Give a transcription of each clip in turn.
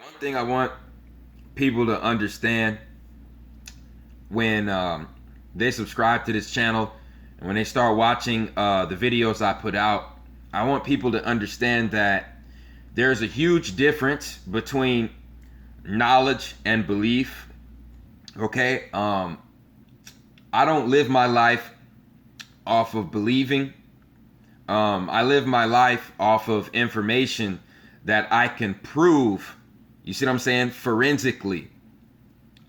One thing I want people to understand when they subscribe to this channel and when they start watching the videos I put out, I want people to understand that there's a huge difference between knowledge and belief. Okay, I don't live my life off of believing. I live my life off of information that I can prove. You see what I'm saying? Forensically.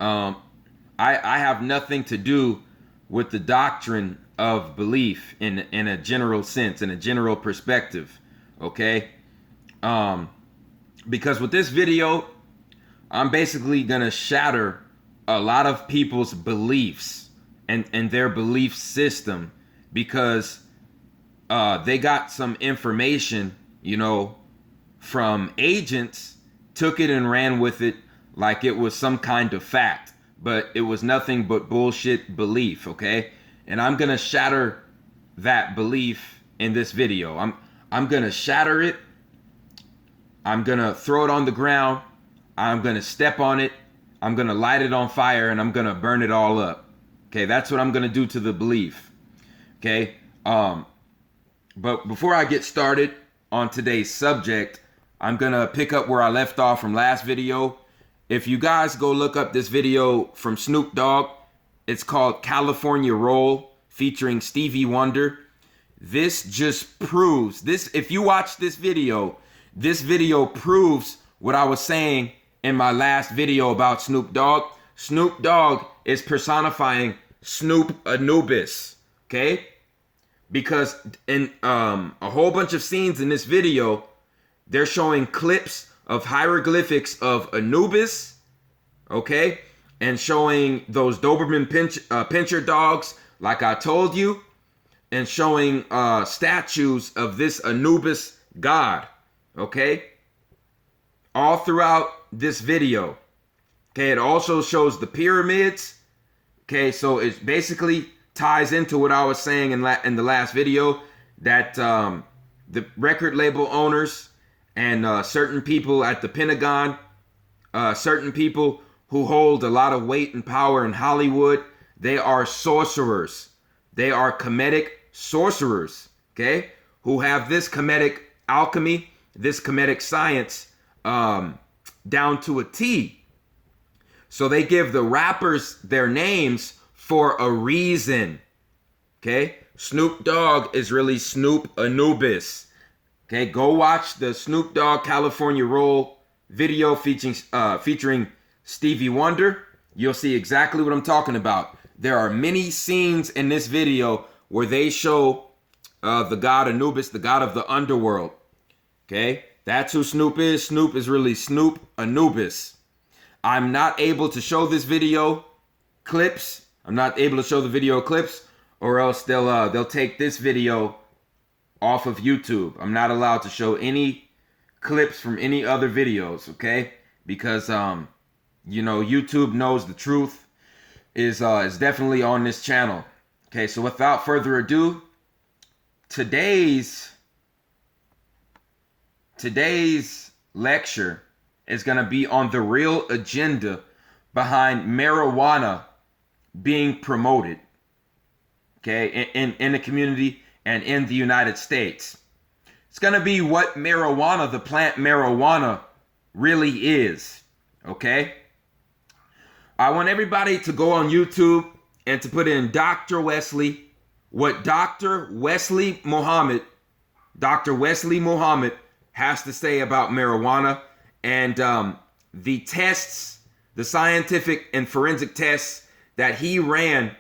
I have nothing to do with the doctrine of belief in a general sense, in a general perspective. Okay? Because with this video, I'm basically gonna shatter a lot of people's beliefs and their belief system because they got some information, from agents, took it and ran with it like it was some kind of fact, but it was nothing but bullshit belief, okay? And I'm gonna shatter that belief in this video. I'm gonna shatter it. I'm gonna throw it on the ground. I'm gonna step on it. I'm gonna light it on fire, and I'm gonna burn it all up. Okay, that's what I'm gonna do to the belief. Okay, but before I get started on today's subject, I'm gonna pick up where I left off from last video. If you guys go look up this video from Snoop Dogg, it's called California Roll featuring Stevie Wonder. This just proves this. If you watch this video proves what I was saying in my last video about Snoop Dogg. Snoop Dogg is personifying Snoop Anubis, okay? Because in a whole bunch of scenes in this video, they're showing clips of hieroglyphics of Anubis, okay? And showing those Doberman Pinscher dogs, like I told you, and showing statues of this Anubis god, okay? All throughout this video. Okay, it also shows the pyramids. Okay, so it basically ties into what I was saying in the last video, that the record label owners and certain people at the Pentagon, certain people who hold a lot of weight and power in Hollywood, they are sorcerers. They are Kemetic sorcerers, okay, who have this Kemetic alchemy, this Kemetic science down to a T. So they give the rappers their names for a reason. Okay? Snoop Dogg is really Snoop Anubis. Okay, go watch the Snoop Dogg California Roll video featuring Stevie Wonder. You'll see exactly what I'm talking about. There are many scenes in this video where they show the god Anubis, the god of the underworld. Okay? That's who Snoop is. Snoop is really Snoop Anubis. I'm not able to show this video clips. I'm not able to show the video clips, or else they'll take this video off of YouTube. I'm not allowed to show any clips from any other videos, okay? Because YouTube knows the truth is definitely on this channel. Okay, so without further ado, today's lecture is going to be on the real agenda behind marijuana being promoted, okay, in the community and in the United States. It's going to be what marijuana, the plant marijuana, really is, okay? I want everybody to go on YouTube and to put in Dr. Wesley, what Dr. Wesley Muhammad has to say about marijuana, and the tests, the scientific and forensic tests that he ran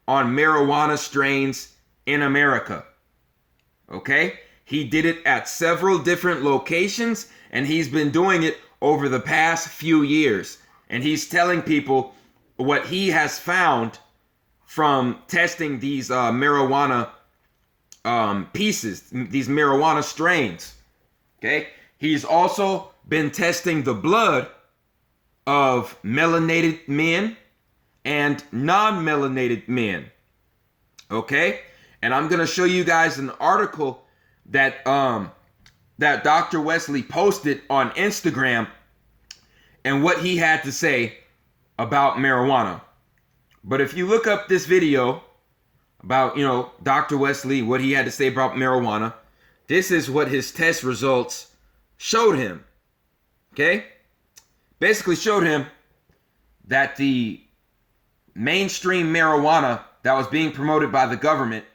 on marijuana strains in America. Okay? He did it at several different locations, and he's been doing it over the past few years. And he's telling people what he has found from testing these marijuana pieces, these marijuana strains. Okay? He's also been testing the blood of melanated men and non-melanated men. Okay? And I'm going to show you guys an article that Dr. Wesley posted on Instagram. and what he had to say about marijuana. But if you look up this video about, Dr. Wesley, what he had to say about marijuana, this is what his test results showed him. Okay? Basically showed him that the mainstream marijuana that was being promoted by the government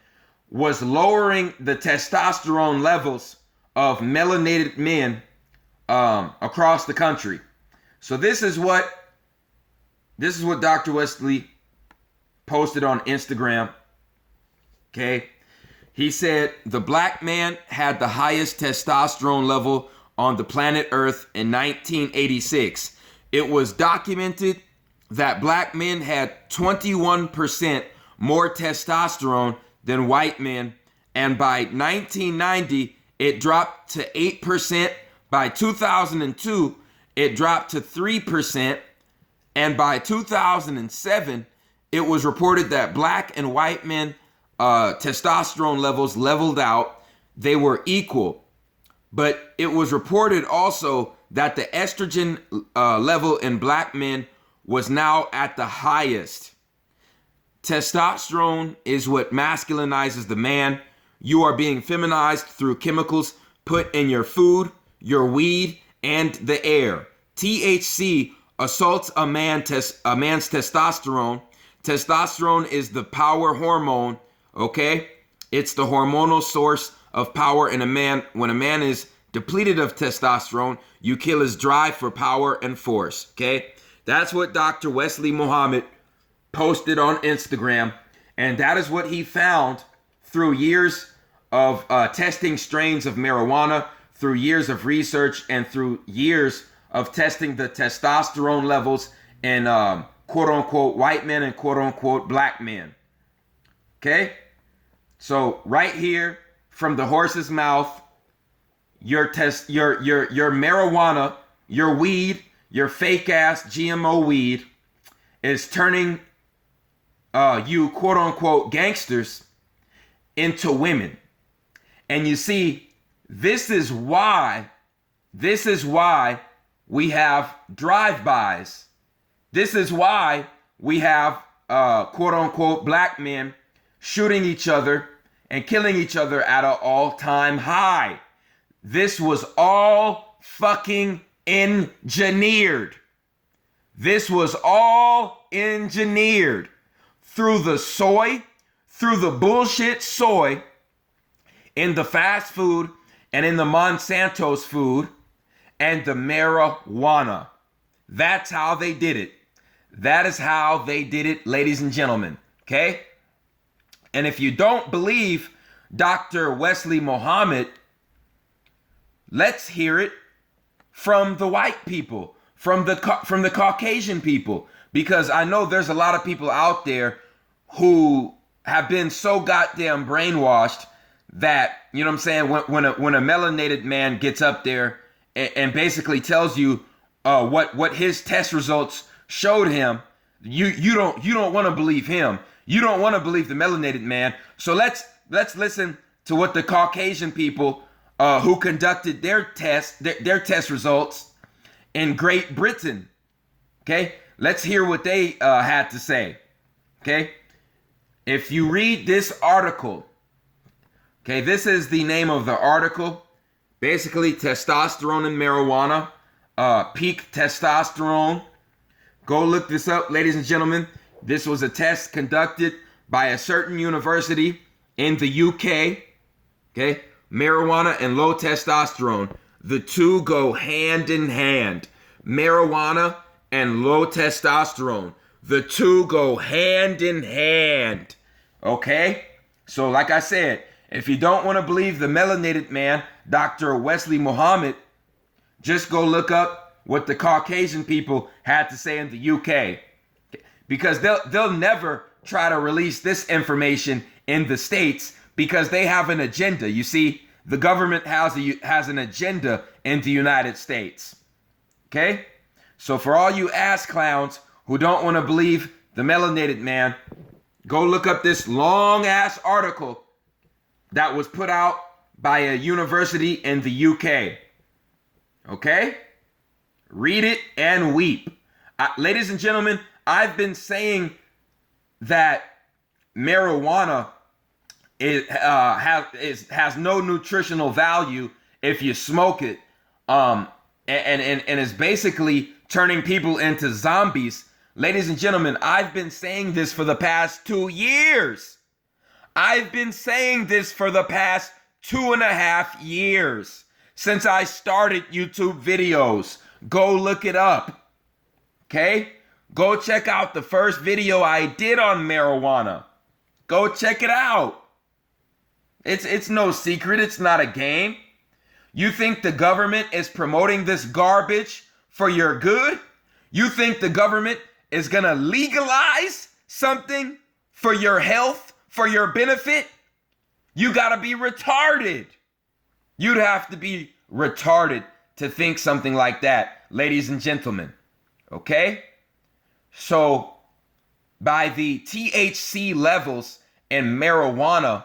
was lowering the testosterone levels of melanated men across the country. So this is what Dr. Wesley posted on Instagram. Okay. He said the black man had the highest testosterone level on the planet Earth in 1986. It was documented that black men had 21% more testosterone than white men, and by 1990 it dropped to 8%. By 2002 it dropped to 3%, and by 2007 it was reported that black and white men testosterone levels leveled out. They were equal. But it was reported also that the estrogen level in black men was now at the highest. Testosterone is what masculinizes the man. You are being feminized through chemicals put in your food, your weed, and the air. THC assaults a man's testosterone. Testosterone is the power hormone, okay? It's the hormonal source of power in a man. When a man is depleted of testosterone, you kill his drive for power and force, okay? That's what Dr. Wesley Muhammad posted on Instagram, and that is what he found through years of testing strains of marijuana, through years of research, and through years of testing the testosterone levels in quote-unquote white men and quote-unquote black men. Okay? So right here, from the horse's mouth, your marijuana, your weed, your fake ass GMO weed is turning you quote unquote gangsters into women. And you see, this is why we have drive-bys. This is why we have quote unquote black men shooting each other and killing each other at an all-time high. This was all fucking engineered. This was all engineered through the soy, through the bullshit soy in the fast food and in the Monsanto's food and the marijuana. That's how they did it. That is how they did it, ladies and gentlemen. Okay? And if you don't believe Dr. Wesley Muhammad, let's hear it from the white people, from the Caucasian people, because I know there's a lot of people out there who have been so goddamn brainwashed that, you know what I'm saying, when a melanated man gets up there and basically tells you what his test results showed him, you don't want to believe him. You don't want to believe the melanated man. So let's listen to what the Caucasian people who conducted their test results in Great Britain. Okay, let's hear what they had to say. Okay, if you read this article, okay, this is the name of the article. Basically, testosterone and marijuana, peak testosterone. Go look this up, ladies and gentlemen. This was a test conducted by a certain university in the UK. Okay, marijuana and low testosterone. The two go hand in hand. Marijuana and low testosterone. The two go hand in hand. Okay? So like I said, if you don't want to believe the melanated man, Dr. Wesley Muhammad, just go look up what the Caucasian people had to say in the UK. Because they'll never try to release this information in the States because they have an agenda. You see, the government has an agenda in the United States. Okay? So for all you ass clowns who don't want to believe the melanated man, go look up this long ass article that was put out by a university in the UK. Okay? Read it and weep. Ladies and gentlemen, I've been saying that marijuana has no nutritional value if you smoke it, and is basically turning people into zombies. Ladies and gentlemen, I've been saying this for the past 2 years. I've been saying this for the past 2.5 years since I started YouTube videos. Go look it up. Okay? Go check out the first video I did on marijuana. Go check it out. It's no secret. It's not a game. You think the government is promoting this garbage for your good? You think the government is going to legalize something for your health, for your benefit? You got to be retarded. You'd have to be retarded to think something like that, ladies and gentlemen. Okay? So, by the THC levels in marijuana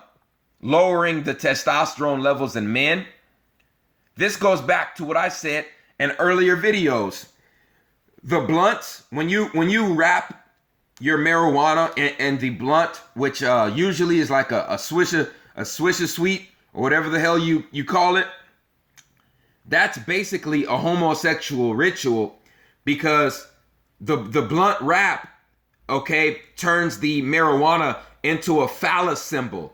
lowering the testosterone levels in men, this goes back to what I said in earlier videos. The blunts, when you wrap your marijuana and the blunt, which usually is like a swisher sweet, or whatever the hell you call it, that's basically a homosexual ritual, because the blunt wrap, okay, turns the marijuana into a phallus symbol,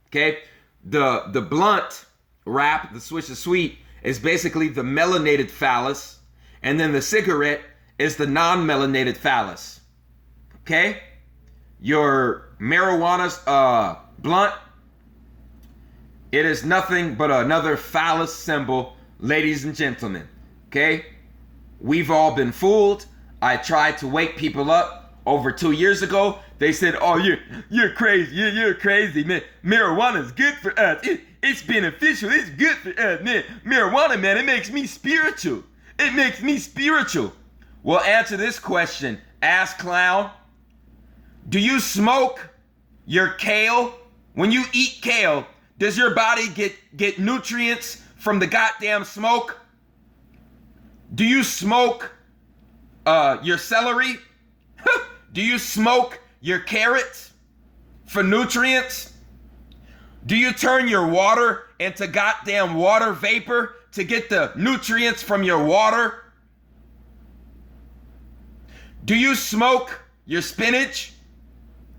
okay? The blunt wrap, the swisher sweet, is basically the melanated phallus, and then the cigarette is the non-melanated phallus, okay? Your marijuana's blunt, it is nothing but another phallus symbol, ladies and gentlemen, okay? We've all been fooled. I tried to wake people up over 2 years ago. They said, oh, you're crazy. You're crazy, man. Marijuana is good for us. It's beneficial. It's good for us, man. Marijuana, man, it makes me spiritual. It makes me spiritual. Well, answer this question, ass clown. Do you smoke your kale? When you eat kale, does your body get nutrients from the goddamn smoke? Do you smoke your celery? Do you smoke your carrots for nutrients? Do you turn your water into goddamn water vapor to get the nutrients from your water? Do you smoke your spinach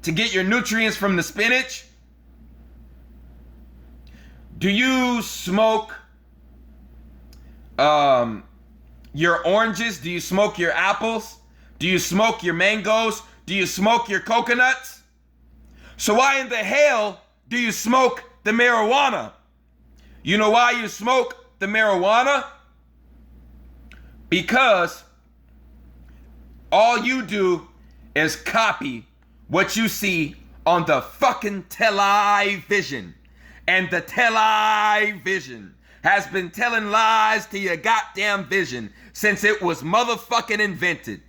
to get your nutrients from the spinach? Do you smoke your oranges? Do you smoke your apples? Do you smoke your mangoes? Do you smoke your coconuts? So why in the hell do you smoke the marijuana? You know why you smoke the marijuana? Because all you do is copy what you see on the fucking television. And the television has been telling lies to your goddamn vision since it was motherfucking invented.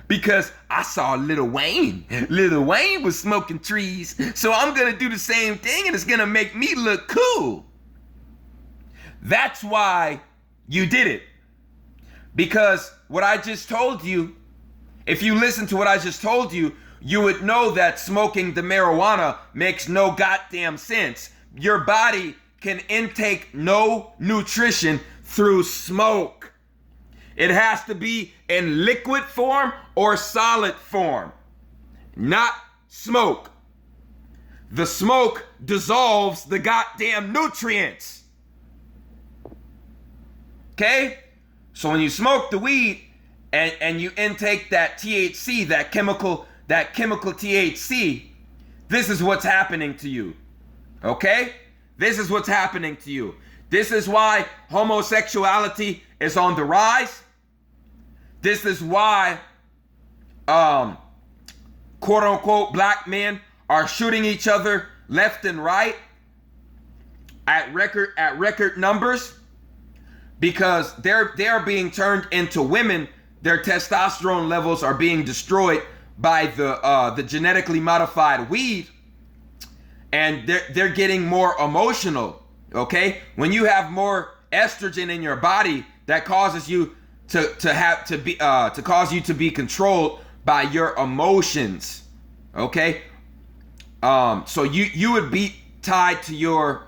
Because I saw Lil Wayne. Lil Wayne was smoking trees, so I'm gonna do the same thing and it's gonna make me look cool. That's why you did it. Because what I just told you, if you listen to what I just told you, you would know that smoking the marijuana makes no goddamn sense. Your body can intake no nutrition through smoke. It has to be in liquid form or solid form, not smoke. The smoke dissolves the goddamn nutrients. Okay? So when you smoke the weed and you intake that THC, that chemical THC, this is what's happening to you. Okay? This is what's happening to you. This is why homosexuality is on the rise. This is why quote unquote black men are shooting each other left and right at record numbers, because they're being turned into women. Their testosterone levels are being destroyed by the genetically modified weed, and they're getting more emotional. Okay, when you have more estrogen in your body that causes you to cause you to be controlled by your emotions. Okay? So you would be tied to your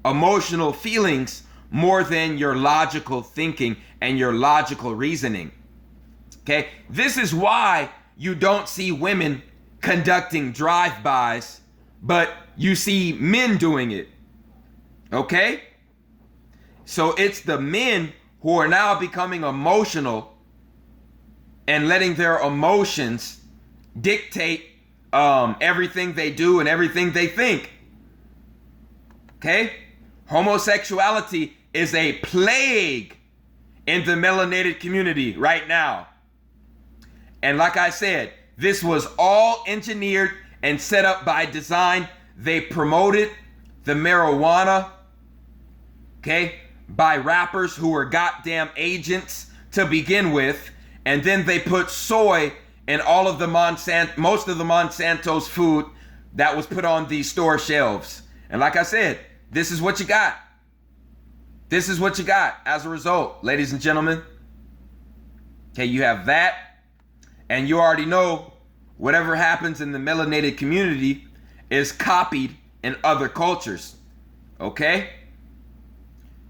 emotional feelings more than your logical thinking and your logical reasoning. Okay? This is why you don't see women conducting drive-bys, but you see men doing it. Okay? So it's the men who are now becoming emotional and letting their emotions dictate everything they do and everything they think. Okay? Homosexuality is a plague in the melanated community right now. And like I said, this was all engineered and set up by design. They promoted the marijuana, okay, by rappers who were goddamn agents to begin with. And then they put soy in all of the most of the Monsanto's food that was put on these store shelves. And like I said, this is what you got. This is what you got as a result, ladies and gentlemen. Okay, you have that. And you already know whatever happens in the melanated community is copied in other cultures. Okay?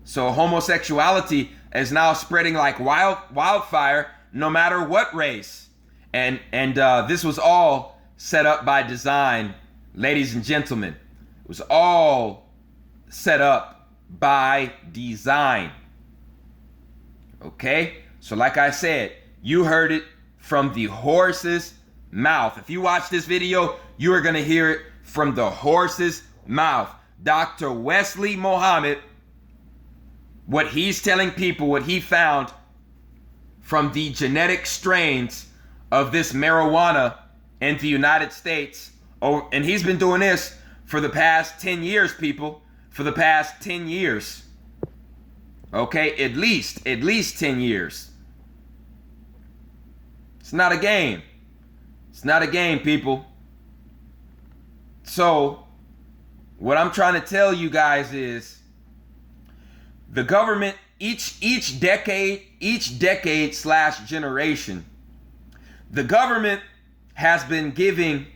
So homosexuality is now spreading like wildfire no matter what race. And this was all set up by design, ladies and gentlemen. It was all set up by design. Okay? So like I said, you heard it from the horse's mouth. If you watch this video, you are going to hear it from the horse's mouth. Dr. Wesley Muhammad, what he's telling people, what he found from the genetic strains of this marijuana in the United States. Oh, and he's been doing this for the past 10 years, people. For the past 10 years. Okay, at least 10 years. It's not a game. It's not a game, people. So, what I'm trying to tell you guys is the government, each decade / generation, the government has been giving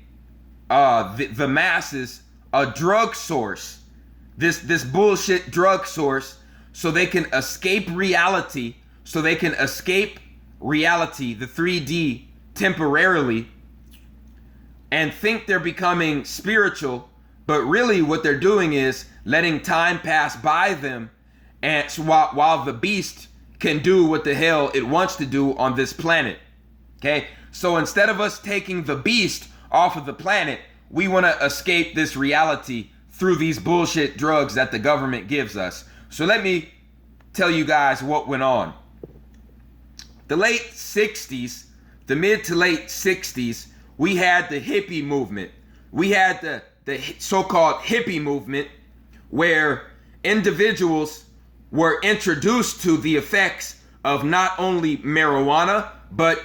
the masses a drug source, this bullshit drug source, so they can escape reality, the 3D, temporarily, and think they're becoming spiritual, but really what they're doing is letting time pass by them, and so while the beast can do what the hell it wants to do on this planet. Okay, so instead of us taking the beast off of the planet, we want to escape this reality through these bullshit drugs that the government gives us. So let me tell you guys what went on. The late 60s, the mid to late 60s, we had the hippie movement. We had the so-called hippie movement where individuals were introduced to the effects of not only marijuana, but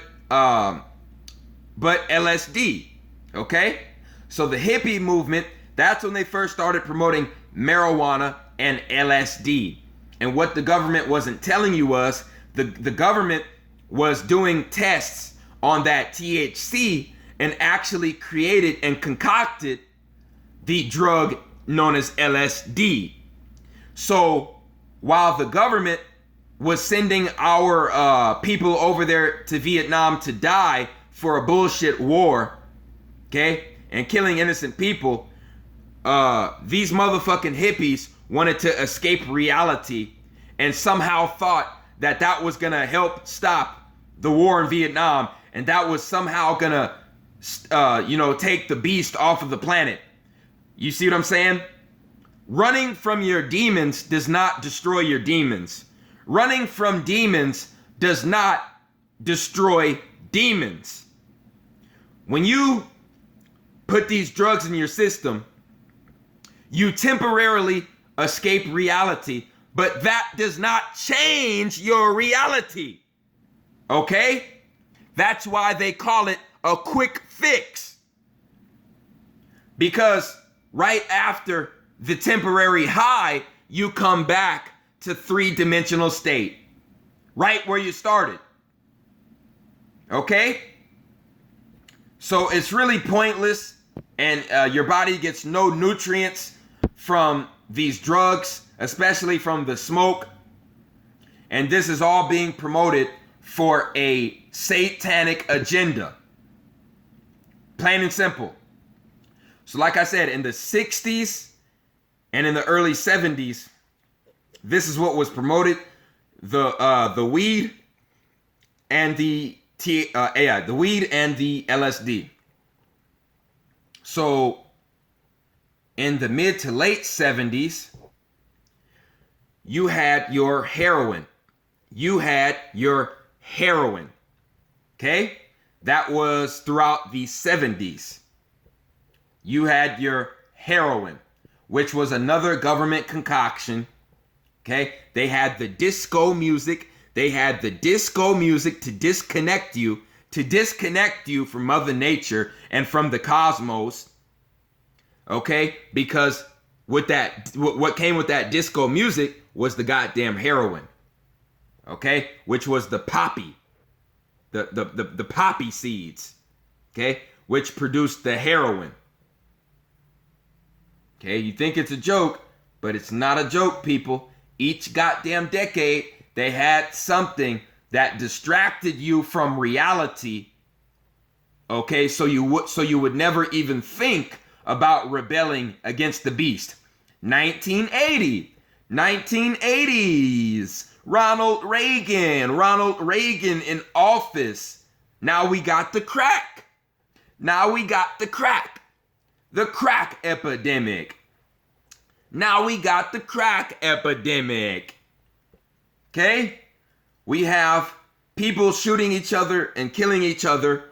LSD, okay? So the hippie movement, that's when they first started promoting marijuana and LSD. And what the government wasn't telling you was the government was doing tests on that THC and actually created and concocted the drug known as LSD. So while the government was sending our people over there to Vietnam to die for a bullshit war, okay, and killing innocent people, these motherfucking hippies wanted to escape reality and somehow thought that that was gonna help stop the war in Vietnam, and that was somehow gonna, take the beast off of the planet. You see what I'm saying? Running from your demons does not destroy your demons. Running from demons does not destroy demons. When you put these drugs in your system, you temporarily escape reality, but that does not change your reality. Okay? That's why they call it a quick fix. Because right after the temporary high, you come back to three-dimensional state, right where you started. Okay? So it's really pointless, and your body gets no nutrients from these drugs, especially from the smoke. And this is all being promoted for a satanic agenda. Plain and simple. So like I said, in the 60s and in the early 70s, this is what was promoted. The weed and the weed and the LSD. So in the mid to late 70s, you had your heroin. Okay? That was throughout the 70s. You had your heroin, which was another government concoction. Okay? They had the disco music. They had the disco music to disconnect you from Mother Nature and from the cosmos. Okay? Because with that, what came with that disco music was the goddamn heroin. Okay? Which was the poppy. The poppy seeds. Okay? Which produced the heroin. Okay? You think it's a joke, but it's not a joke, people. Each goddamn decade, they had something that distracted you from reality. Okay? So you would never even think about rebelling against the beast. 1980s. Ronald Reagan in office. Now we got the crack. The crack epidemic. Okay? We have people shooting each other and killing each other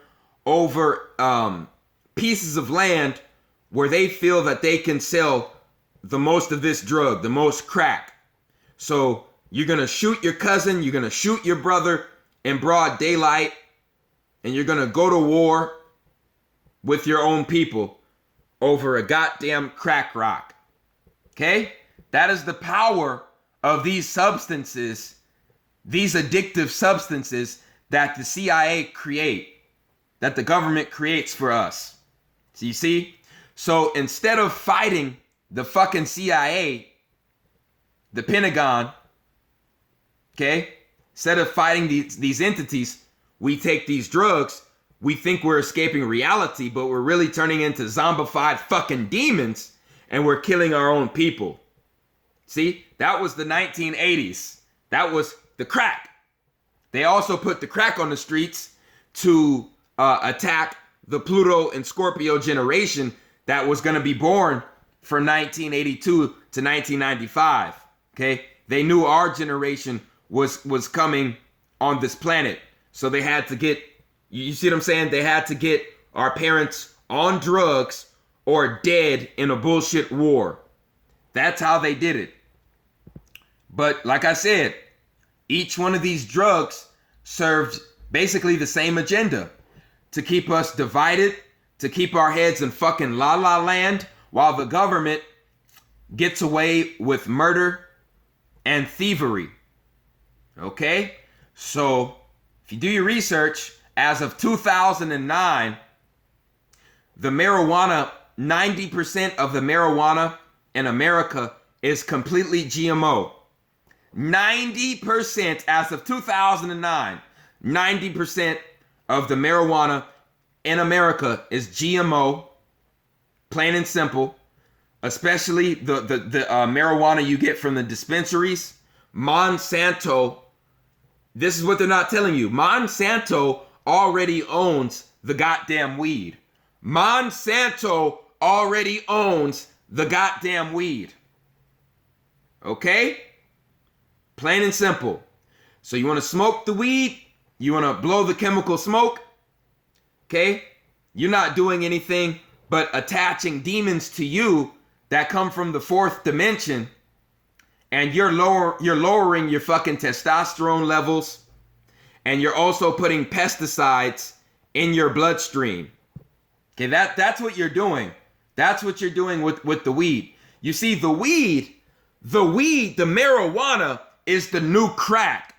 over pieces of land where they feel that they can sell the most of this drug, the most crack. So you're going to shoot your cousin, you're going to shoot your brother in broad daylight, and you're going to go to war with your own people over a goddamn crack rock. Okay? That is the power of these substances, these addictive substances that the CIA create, that the government creates for us. So you see? So instead of fighting the fucking CIA, the Pentagon, okay, instead of fighting these entities, we take these drugs, we think we're escaping reality, but we're really turning into zombified fucking demons, and we're killing our own people. See, that was the 1980s. That was the crack. They also put the crack on the streets to attack the Pluto and Scorpio generation that was going to be born from 1982 to 1995. Okay, they knew our generation was coming on this planet, so they had to get, you see what I'm saying? They had to get our parents on drugs or dead in a bullshit war. That's how they did it. But like I said, each one of these drugs served basically the same agenda: to keep us divided, to keep our heads in fucking la la land, while the government gets away with murder and thievery. Okay? So, if you do your research, as of 2009, the marijuana, 90% of the marijuana in America is completely GMO. 90% as of 2009, 90% of the marijuana in America is GMO, plain and simple. Especially the marijuana you get from the dispensaries. Monsanto, this is what they're not telling you. Monsanto already owns the goddamn weed. Monsanto already owns the goddamn weed. Okay? Plain and simple. So you want to smoke the weed? You want to blow the chemical smoke? Okay? You're not doing anything but attaching demons to you that come from the fourth dimension, and you're lowering your fucking testosterone levels, and you're also putting pesticides in your bloodstream. Okay, that's what you're doing. That's what you're doing with the weed. You see, the weed The weed, the marijuana, is the new crack.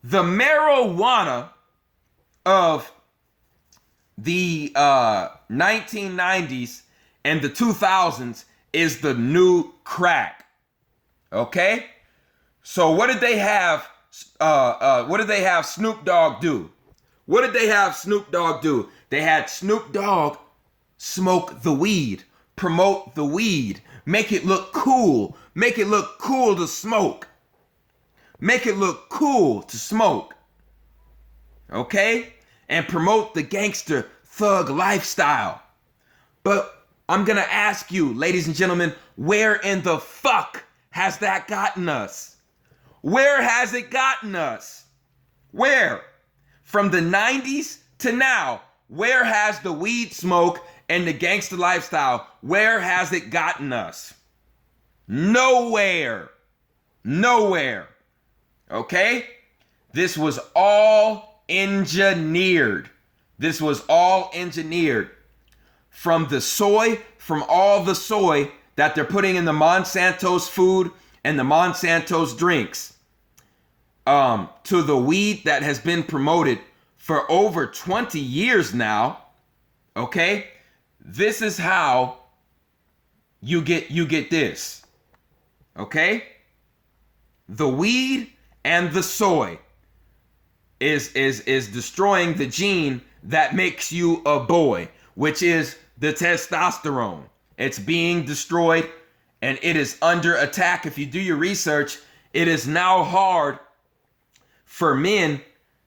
The marijuana of the 1990s and the 2000s is the new crack. Okay? So what did they have? What did they have Snoop Dogg do? What did they have Snoop Dogg do? They had Snoop Dogg smoke the weed, promote the weed, make it look cool, make it look cool to smoke. Make it look cool to smoke. Okay? And promote the gangster thug lifestyle. But I'm gonna ask you, ladies and gentlemen, where in the fuck has that gotten us? Where has it gotten us? Where? From the 90s to now, where has the weed smoke and the gangster lifestyle, where has it gotten us? Nowhere. Nowhere. Okay? This was all engineered. This was all engineered. From the soy, from all the soy that they're putting in the Monsanto's food and the Monsanto's drinks, to the weed that has been promoted for over 20 years now. Okay? This is how you get this. Okay? The weed and the soy is destroying the gene that makes you a boy, which is the testosterone. It's being destroyed and it is under attack. If you do your research, it is now hard for men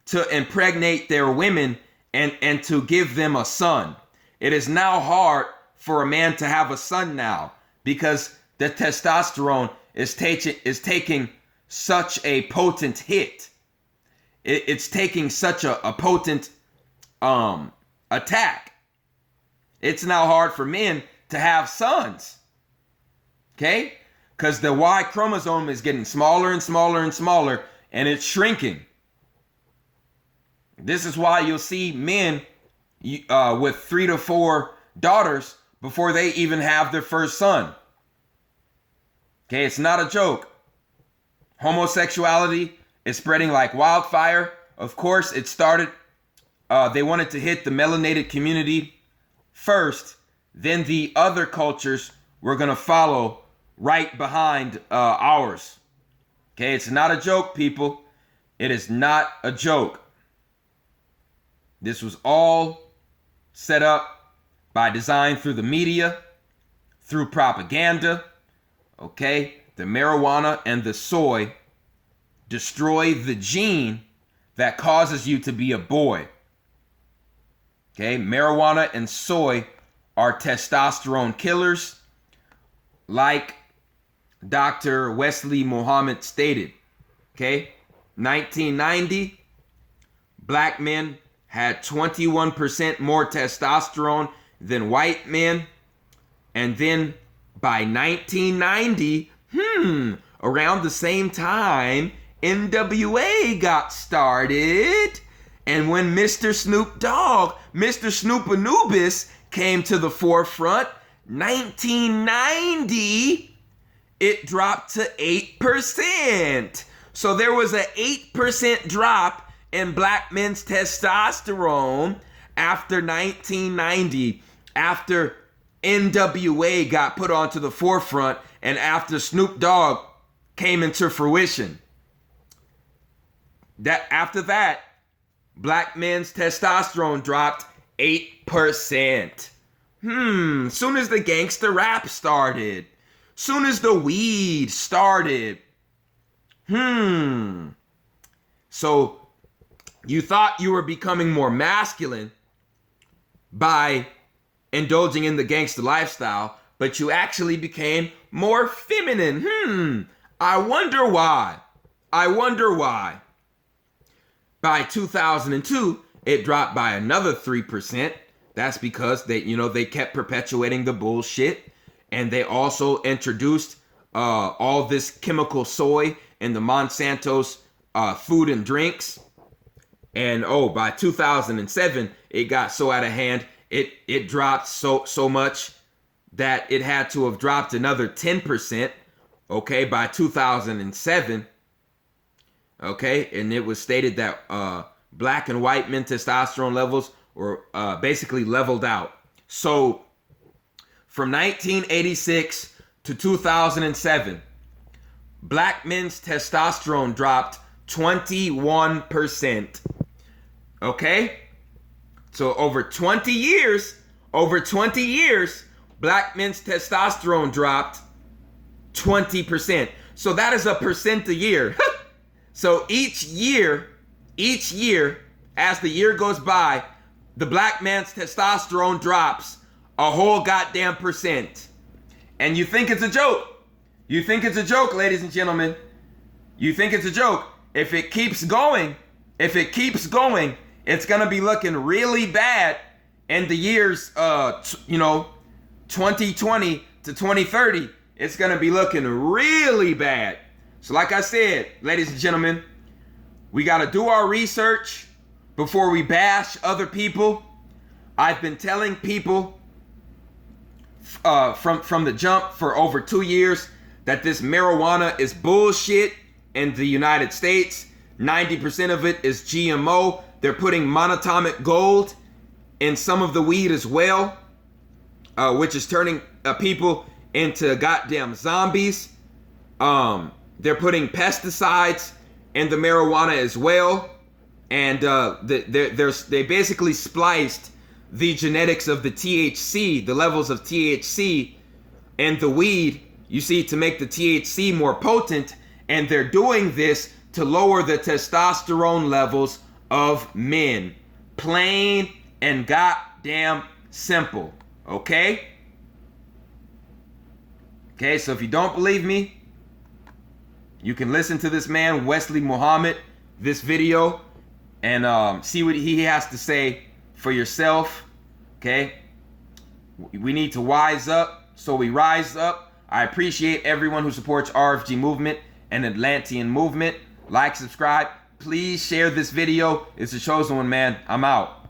to impregnate their women and to give them a son. It is now hard for a man to have a son now because the testosterone is taking such a potent hit. It's taking such a potent attack. It's now hard for men to have sons. Okay? Because the Y chromosome is getting smaller and smaller and smaller, and it's shrinking. This is why you'll see men with 3 to 4 daughters before they even have their first son. Okay, it's not a joke. Homosexuality is spreading like wildfire. Of course, it started, they wanted to hit the melanated community first, then the other cultures were going to follow right behind ours. Okay, it's not a joke, people. It is not a joke. This was all set up by design through the media, through propaganda. Okay, the marijuana and the soy destroy the gene that causes you to be a boy. Okay, marijuana and soy are testosterone killers, like Dr. Wesley Muhammad stated. Okay, 1990, black men had 21% more testosterone than white men. And then by 1990, around the same time, NWA got started. And when Mr. Snoop Dogg, Mr. Snoop Anubis came to the forefront, 1990, it dropped to 8%. So there was an 8% drop in black men's testosterone after 1990, after NWA got put onto the forefront and after Snoop Dogg came into fruition. After that, black men's testosterone dropped 8%. Soon as the gangster rap started, soon as the weed started. So you thought you were becoming more masculine by indulging in the gangster lifestyle, but you actually became more feminine. I wonder why. By 2002, it dropped by another 3%. That's because they kept perpetuating the bullshit, and they also introduced all this chemical soy in the Monsanto's food and drinks. And by 2007, it got so out of hand, it dropped so much that it had to have dropped another 10% okay, by 2007, okay, and it was stated that black and white men testosterone levels were basically leveled out. So from 1986 to 2007, black men's testosterone dropped 21%. Okay? So over 20 years, black men's testosterone dropped 20%. So that is a percent a year. So each year, as the year goes by, the black man's testosterone drops a whole goddamn percent. And you think it's a joke. You think it's a joke, ladies and gentlemen. You think it's a joke. If it keeps going, it's gonna be looking really bad in the years, 2020 to 2030. It's gonna be looking really bad. So like I said, ladies and gentlemen, we gotta do our research before we bash other people. I've been telling people from the jump for over 2 years that this marijuana is bullshit in the United States. 90% of it is GMO. They're putting monatomic gold in some of the weed as well, which is turning people into goddamn zombies. They're putting pesticides in the marijuana as well. And they basically spliced the genetics of the THC, the levels of THC in the weed, you see, to make the THC more potent. And they're doing this to lower the testosterone levels of men. Plain and goddamn simple. Okay? Okay, so if you don't believe me, you can listen to this man, Wesley Muhammad, this video, and see what he has to say for yourself. Okay? We need to wise up, so we rise up. I appreciate everyone who supports RFG movement and Atlantean movement. Like, subscribe. Please share this video. It's a chosen one, man. I'm out.